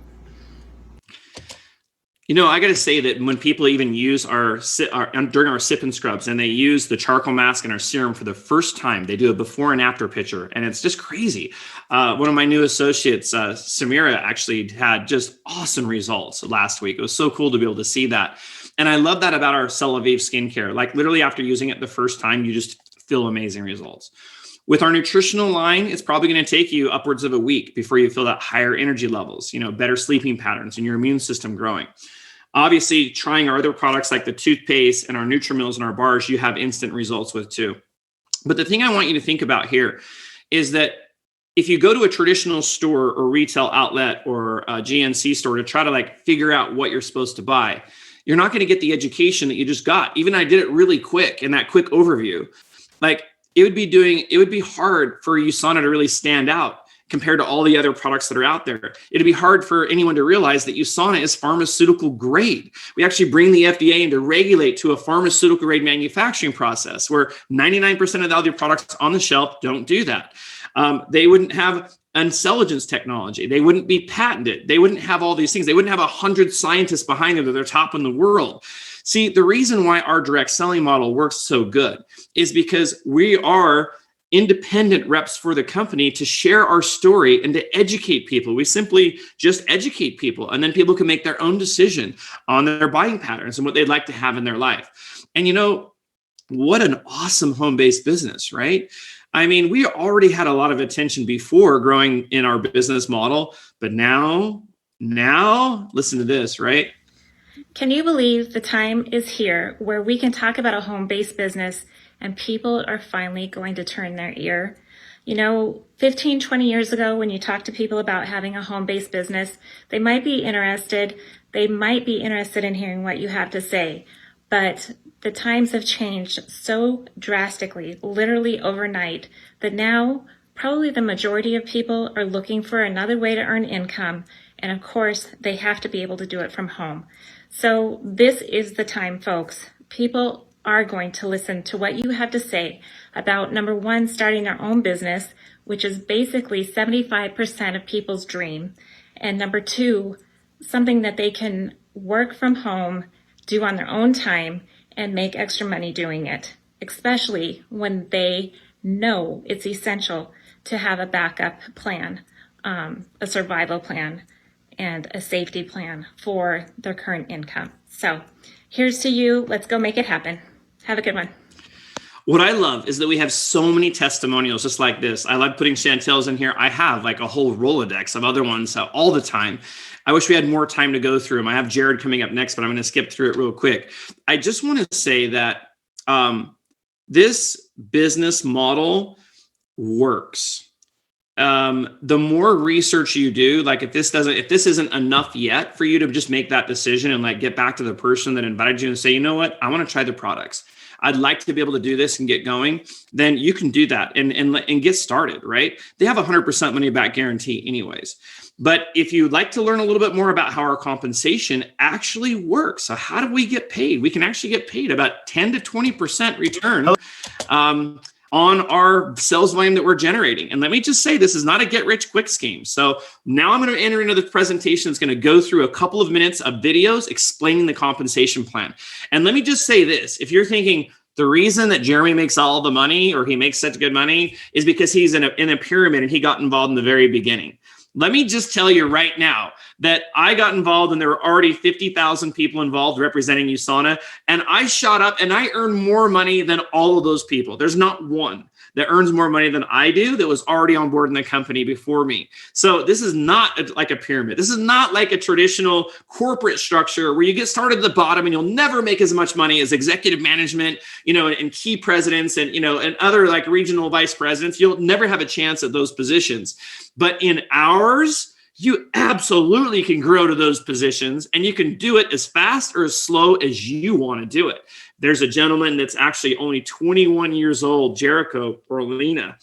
You know, I got to say that when people even use during our sip and scrubs, and they use the charcoal mask and our serum for the first time, they do a before and after picture, and it's just crazy. One of my new associates, Samira, actually had just awesome results last week. It was so cool to be able to see that. And I love that about our Celavive skincare. Like literally after using it the first time, you just feel amazing results. With our nutritional line, it's probably going to take you upwards of a week before you feel that higher energy levels, better sleeping patterns and your immune system growing. Obviously, trying our other products like the toothpaste and our Nutrimills and our bars, you have instant results with too. But the thing I want you to think about here is that if you go to a traditional store or retail outlet or a GNC store to try to figure out what you're supposed to buy, you're not going to get the education that you just got. Even I did it really quick in that quick overview. It would be hard for USANA to really stand out compared to all the other products that are out there. It'd be hard for anyone to realize that USANA is pharmaceutical grade. We actually bring the FDA in to regulate to a pharmaceutical grade manufacturing process where 99% of the other products on the shelf don't do that. They wouldn't have intelligence technology. They wouldn't be patented. They wouldn't have all these things. They wouldn't have 100 scientists behind them that they're top in the world. See, the reason why our direct selling model works so good is because we are independent reps for the company to share our story and to educate people. We simply just educate people, and then people can make their own decision on their buying patterns and what they'd like to have in their life. And what an awesome home-based business, right? I mean, we already had a lot of attention before growing in our business model, but now listen to this, right? Can you believe the time is here where we can talk about a home-based business and people are finally going to turn their ear? 15, 20 years ago, when you talk to people about having a home-based business, they might be interested. They might be interested in hearing what you have to say. But the times have changed so drastically, literally overnight, that now probably the majority of people are looking for another way to earn income. And of course, they have to be able to do it from home. So this is the time, folks. People are going to listen to what you have to say about, number one, starting their own business, which is basically 75% of people's dream. And number two, something that they can work from home, do on their own time, and make extra money doing it, especially when they know it's essential to have a backup plan, a survival plan, and a safety plan for their current income. So here's to you. Let's go make it happen. Have a good one. What I love is that we have so many testimonials just like this. I love putting Chantel's in here. I have a whole Rolodex of other ones all the time. I wish we had more time to go through them. I have Jared coming up next, but I'm going to skip through it real quick. I just want to say that this business model works. the more research you do, like if this isn't enough yet for you to just make that decision and like get back to the person that invited you and say, you know what, I want to try the products. I'd like to be able to do this and get going. Then you can do that and get started, right? They have 100% money back guarantee anyways. But if you'd like to learn a little bit more about how our compensation actually works, so how do we get paid? We can actually get paid about 10 to 20% return on our sales volume that we're generating. And let me just say, this is not a get rich quick scheme. So now I'm going to enter into the presentation. It's going to go through a couple of minutes of videos explaining the compensation plan. And let me just say this, if you're thinking the reason that Jeremy makes all the money or he makes such good money is because he's in a pyramid and he got involved in the very beginning. Let me just tell you right now that I got involved and there were already 50,000 people involved representing USANA, and I shot up and I earned more money than all of those people. There's not one that earns more money than I do that was already on board in the company before me. So this is not like a pyramid. This is not like a traditional corporate structure where you get started at the bottom and you'll never make as much money as executive management, and key presidents and, and other like regional vice presidents. You'll never have a chance at those positions. But in ours, you absolutely can grow to those positions, and you can do it as fast or as slow as you want to do it. There's a gentleman that's actually only 21 years old, Jericho Orlina.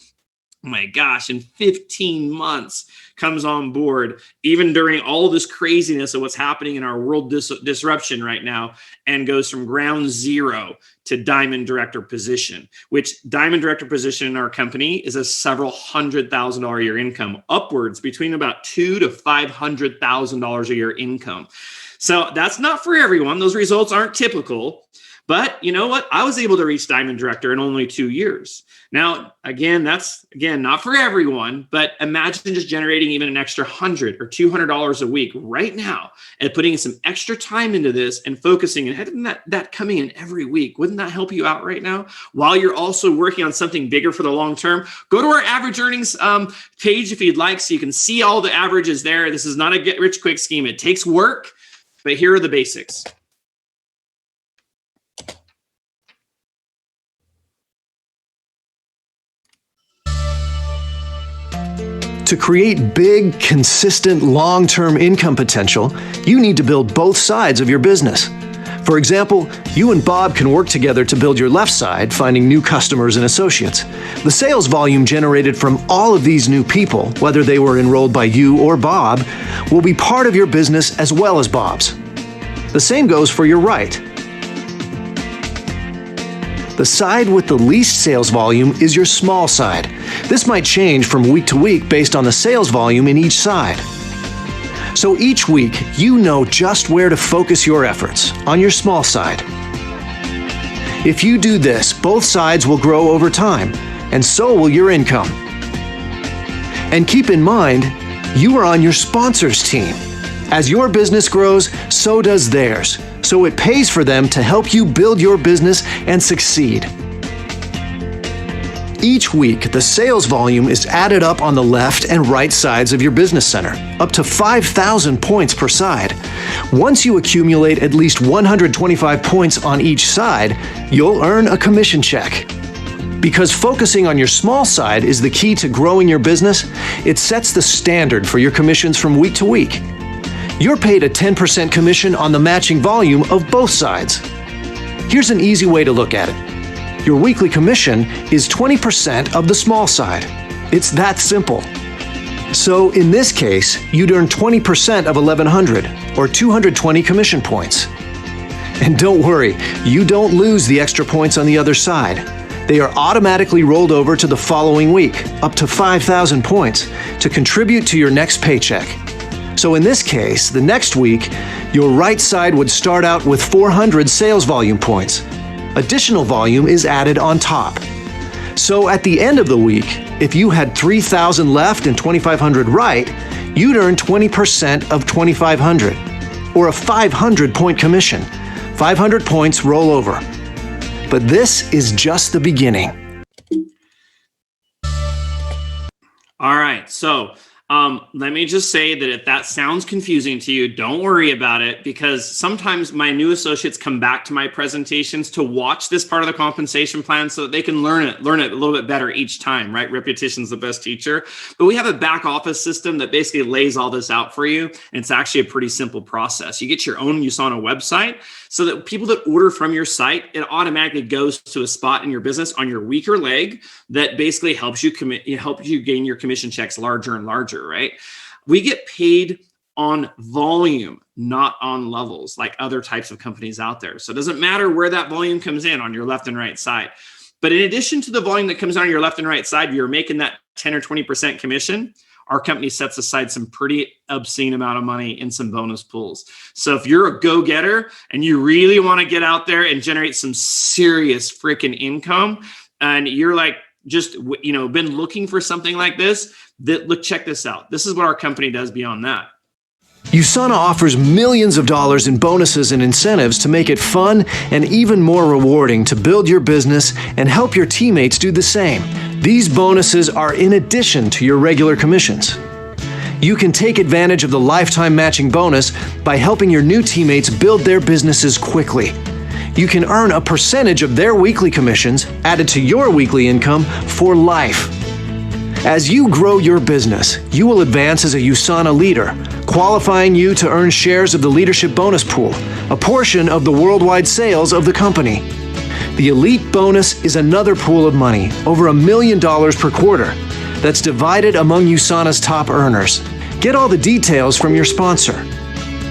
Oh my gosh, in 15 months comes on board, even during all this craziness of what's happening in our world disruption right now, and goes from ground zero to diamond director position, which diamond director position in our company is a several $100,000 a year income, upwards between about $200,000 to $500,000 a year income. So that's not for everyone. Those results aren't typical. But you know what? I was able to reach diamond director in only 2 years. Now, that's not for everyone, but imagine just generating even an extra $100 or $200 a week right now and putting some extra time into this and focusing and having that coming in every week. Wouldn't that help you out right now? While you're also working on something bigger for the long term, go to our average earnings page if you'd like, so you can see all the averages there. This is not a get rich quick scheme. It takes work, but here are the basics. To create big, consistent, long-term income potential, you need to build both sides of your business. For example, you and Bob can work together to build your left side, finding new customers and associates. The sales volume generated from all of these new people, whether they were enrolled by you or Bob, will be part of your business as well as Bob's. The same goes for your right. The side with the least sales volume is your small side. This might change from week to week based on the sales volume in each side. So each week, you know just where to focus your efforts on your small side. If you do this, both sides will grow over time, and so will your income. And keep in mind, you are on your sponsor's team. As your business grows, so does theirs. So it pays for them to help you build your business and succeed. Each week, the sales volume is added up on the left and right sides of your business center, up to 5,000 points per side. Once you accumulate at least 125 points on each side, you'll earn a commission check. Because focusing on your small side is the key to growing your business, it sets the standard for your commissions from week to week. You're paid a 10% commission on the matching volume of both sides. Here's an easy way to look at it. Your weekly commission is 20% of the small side. It's that simple. So in this case, you'd earn 20% of 1,100 or 220 commission points. And don't worry, you don't lose the extra points on the other side. They are automatically rolled over to the following week, up to 5,000 points, to contribute to your next paycheck. So in this case, the next week, your right side would start out with 400 sales volume points. Additional volume is added on top. So at the end of the week, if you had 3,000 left and 2,500 right, you'd earn 20% of 2,500, or a 500-point commission. 500 points roll over. But this is just the beginning. All right, so Let me just say that if that sounds confusing to you, don't worry about it, because sometimes my new associates come back to my presentations to watch this part of the compensation plan so that they can learn it a little bit better each time, right? Repetition's the best teacher. But we have a back office system that basically lays all this out for you. And it's actually a pretty simple process. You get your own USANA website so that people that order from your site, it automatically goes to a spot in your business on your weaker leg that basically helps you gain your commission checks larger and larger, right? We get paid on volume, not on levels like other types of companies out there. So it doesn't matter where that volume comes in on your left and right side. But in addition to the volume that comes on your left and right side, you're making that 10 or 20% commission. Our company sets aside some pretty obscene amount of money in some bonus pools. So if you're a go-getter and you really want to get out there and generate some serious freaking income, and you're like just, been looking for something like this, look, check this out. This is what our company does beyond that. USANA offers millions of dollars in bonuses and incentives to make it fun and even more rewarding to build your business and help your teammates do the same. These bonuses are in addition to your regular commissions. You can take advantage of the lifetime matching bonus by helping your new teammates build their businesses quickly. You can earn a percentage of their weekly commissions added to your weekly income for life. As you grow your business, you will advance as a USANA leader, qualifying you to earn shares of the leadership bonus pool, a portion of the worldwide sales of the company. The elite bonus is another pool of money, over $1 million per quarter, that's divided among USANA's top earners. Get all the details from your sponsor.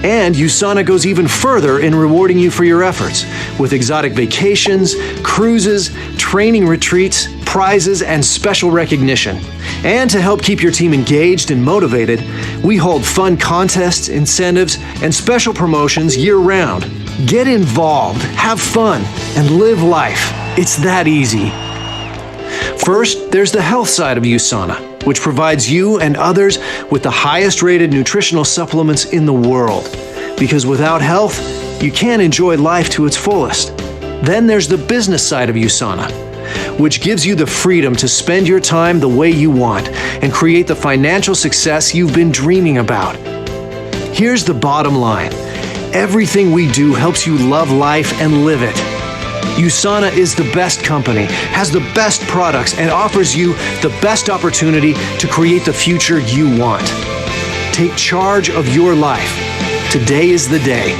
And USANA goes even further in rewarding you for your efforts with exotic vacations, cruises, training retreats, prizes, and special recognition. And to help keep your team engaged and motivated, we hold fun contests, incentives, and special promotions year-round. Get involved, have fun, and live life. It's that easy. First, there's the health side of USANA, which provides you and others with the highest rated nutritional supplements in the world. Because without health, you can't enjoy life to its fullest. Then there's the business side of USANA, which gives you the freedom to spend your time the way you want and create the financial success you've been dreaming about. Here's the bottom line. Everything we do helps you love life and live it. USANA is the best company, has the best products, and offers you the best opportunity to create the future you want. Take charge of your life. Today is the day.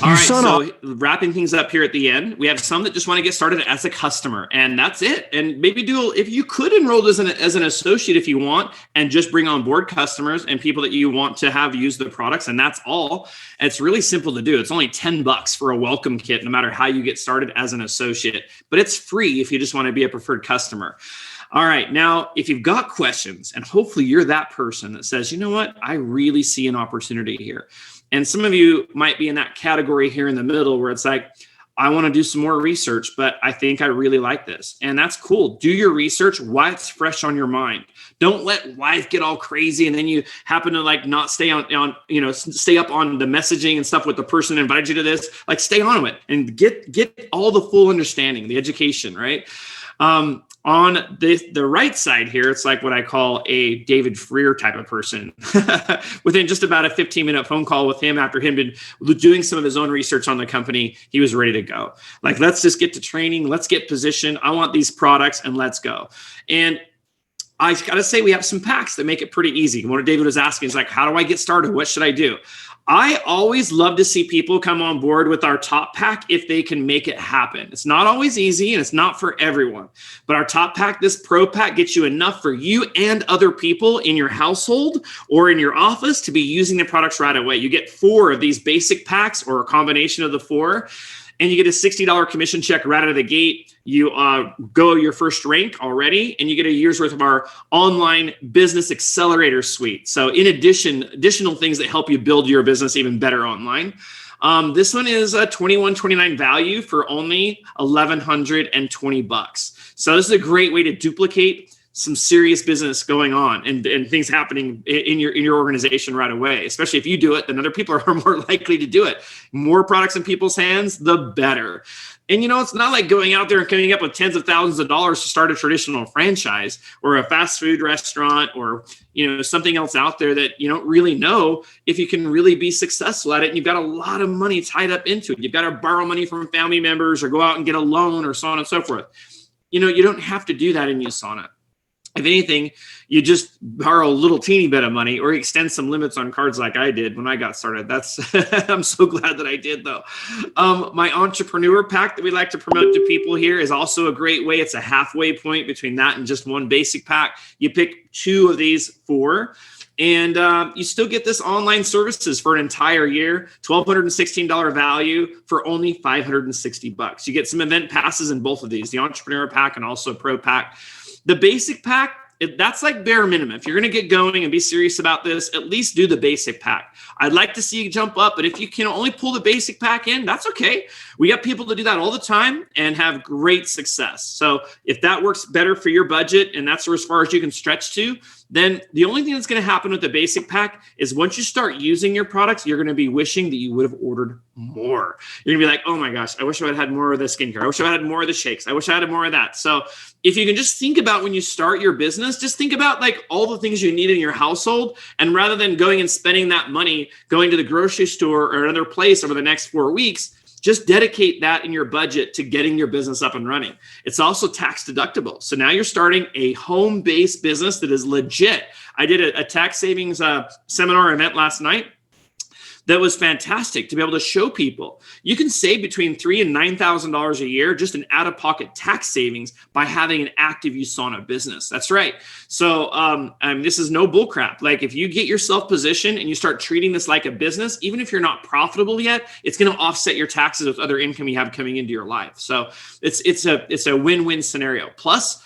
All right, so wrapping things up here at the end, we have some that just want to get started as a customer, and that's it. And maybe if you could enroll as an associate if you want, and just bring on board customers and people that you want to have use the products, and that's all. And it's really simple to do. It's only $10 for a welcome kit, no matter how you get started as an associate. But it's free if you just want to be a preferred customer. All right, now, if you've got questions, and hopefully you're that person that says, you know what, I really see an opportunity here. And some of you might be in that category here in the middle where it's like, I want to do some more research, but I think I really like this. And that's cool. Do your research while it's fresh on your mind. Don't let life get all crazy and then you happen to not stay stay up on the messaging and stuff with the person that invited you to this. Like, stay on it and get all the full understanding, the education, right? On the right side here, it's like what I call a David Freer type of person. Within just about a 15-minute phone call with him, after him been doing some of his own research on the company, he was ready to go. Like, let's just get to training. Let's get positioned. I want these products and let's go. And I got to say, we have some packs that make it pretty easy. What David was asking is like, how do I get started? What should I do? I always love to see people come on board with our top pack if they can make it happen. It's not always easy and it's not for everyone, but our top pack, this pro pack, gets you enough for you and other people in your household or in your office to be using the products right away. You get 4 of these basic packs or a combination of the 4. And you get a $60 commission check right out of the gate. You go your first rank already, and you get a year's worth of our online business accelerator suite. So in additional things that help you build your business even better online. This one is a $21.29 value for only $1,120. So this is a great way to duplicate some serious business going on and things happening in your organization right away. Especially if you do it, then other people are more likely to do it. More products in people's hands, the better. And it's not like going out there and coming up with tens of thousands of dollars to start a traditional franchise or a fast food restaurant or something else out there that you don't really know if you can really be successful at it. And you've got a lot of money tied up into it. You've got to borrow money from family members or go out and get a loan or so on and so forth. You don't have to do that in USANA. If anything, you just borrow a little teeny bit of money or extend some limits on cards like I did when I got started. I'm so glad that I did, though. My entrepreneur pack that we like to promote to people here is also a great way. It's a halfway point between that and just one basic pack. You pick 2 of these 4. And you still get this online services for an entire year, $1,216 value for only $560. You get some event passes in both of these, the entrepreneur pack and also pro pack. The basic pack, that's like bare minimum. If you're going to get going and be serious about this, at least do the basic pack. I'd like to see you jump up, but if you can only pull the basic pack in, that's okay. We got people to do that all the time and have great success. So if that works better for your budget and that's as far as you can stretch to, then the only thing that's going to happen with the basic pack is once you start using your products, you're going to be wishing that you would have ordered more. You're going to be like, oh my gosh, I wish I had more of the skincare. I wish I had more of the shakes. I wish I had more of that. So if you can just think about when you start your business, just think about like all the things you need in your household. And rather than going and spending that money, going to the grocery store or another place over the next 4 weeks, just dedicate that in your budget to getting your business up and running. It's also tax deductible. So now you're starting a home-based business that is legit. I did a tax savings seminar event last night that was fantastic to be able to show people. You can save between $3,000 and $9,000 a year just in out-of-pocket tax savings by having an active USANA business. That's right. So this is no bullcrap. Like if you get yourself positioned and you start treating this like a business, even if you're not profitable yet, it's going to offset your taxes with other income you have coming into your life. So it's a win-win scenario. Plus,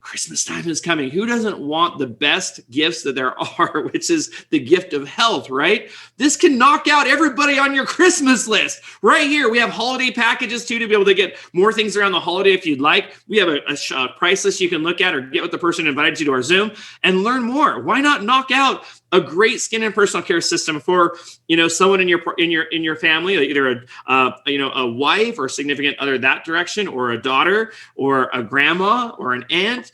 Christmas time is coming. Who doesn't want the best gifts that there are, which is the gift of health, right? This can knock out everybody on your Christmas list. Right here, we have holiday packages too to be able to get more things around the holiday if you'd like. We have a price list you can look at or get with the person who invited you to our Zoom and learn more. Why not knock out a great skin and personal care system for someone in your family, either a wife or a significant other that direction, or a daughter or a grandma or an aunt.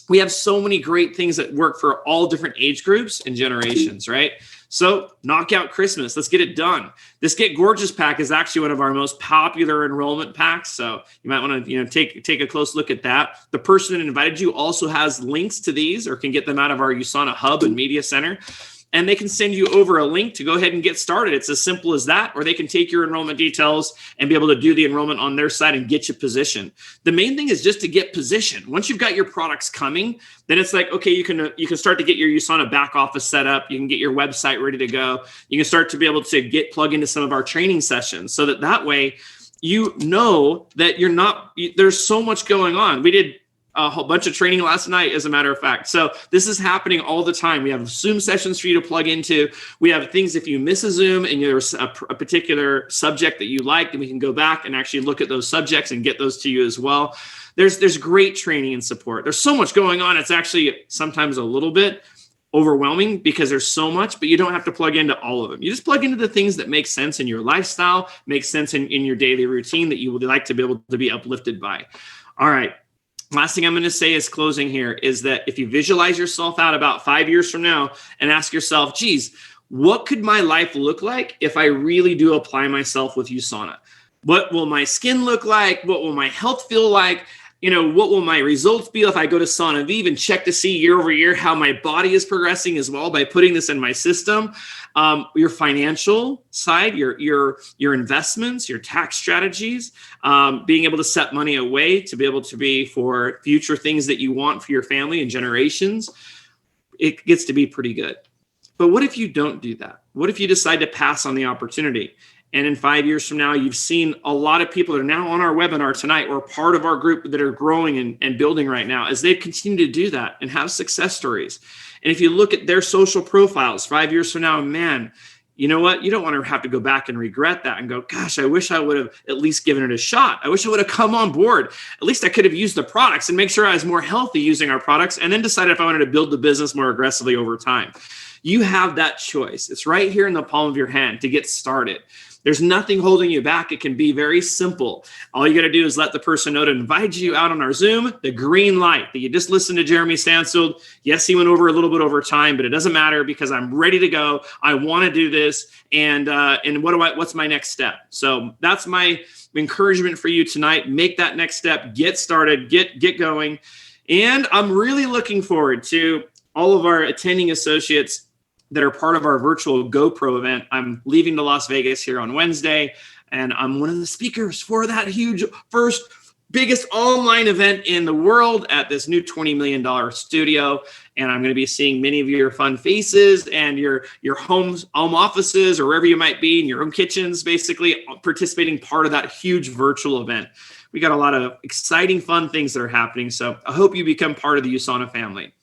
We have so many great things that work for all different age groups and generations, right? So knock out Christmas. Let's get it done. This Get Gorgeous pack is actually one of our most popular enrollment packs. So you might want to take a close look at that. The person that invited you also has links to these or can get them out of our USANA Hub and Media Center. And they can send you over a link to go ahead and get started. It's as simple as that, or they can take your enrollment details and be able to do the enrollment on their side and get you positioned. The main thing is just to get positioned. Once you've got your products coming, then it's like, okay, you can start to get your USANA back office set up. You can get your website ready to go. You can start to be able to plug into some of our training sessions so that way, that there's so much going on. We did a whole bunch of training last night, as a matter of fact. So this is happening all the time. We have Zoom sessions for you to plug into. We have things if you miss a Zoom and there's a particular subject that you like, then we can go back and actually look at those subjects and get those to you as well. There's great training and support. There's so much going on. It's actually sometimes a little bit overwhelming because there's so much, but you don't have to plug into all of them. You just plug into the things that make sense in your lifestyle, make sense in your daily routine that you would like to be able to be uplifted by. All right. Last thing I'm going to say is closing here is that if you visualize yourself out about 5 years from now and ask yourself, geez, what could my life look like if I really do apply myself with USANA? What will my skin look like? What will my health feel like? What will my results be if I go to Sana Vive and check to see year over year how my body is progressing as well by putting this in my system? Your financial side, your investments, your tax strategies, being able to set money away to be able to be for future things that you want for your family and generations, it gets to be pretty good. But what if you don't do that? What if you decide to pass on the opportunity? And in 5 years from now, you've seen a lot of people that are now on our webinar tonight or part of our group that are growing and building right now as they continue to do that and have success stories. And if you look at their social profiles 5 years from now, man, you know what? You don't want to have to go back and regret that and go, gosh, I wish I would have at least given it a shot. I wish I would have come on board. At least I could have used the products and make sure I was more healthy using our products, and then decided if I wanted to build the business more aggressively over time. You have that choice. It's right here in the palm of your hand to get started. There's nothing holding you back. It can be very simple. All you got to do is let the person know to invite you out on our Zoom, the green light that you just listened to Jeremy Stansfiled. Yes, he went over a little bit over time, but it doesn't matter because I'm ready to go. I want to do this. And what's my next step? So that's my encouragement for you tonight. Make that next step, get started, get going. And I'm really looking forward to all of our attending associates that are part of our virtual GoPro event. I'm leaving to Las Vegas here on Wednesday, and I'm one of the speakers for that huge first biggest online event in the world at this new $20 million studio. And I'm going to be seeing many of your fun faces and your home offices, or wherever you might be in your own kitchens, basically participating part of that huge virtual event. We got a lot of exciting, fun things that are happening. So I hope you become part of the USANA family.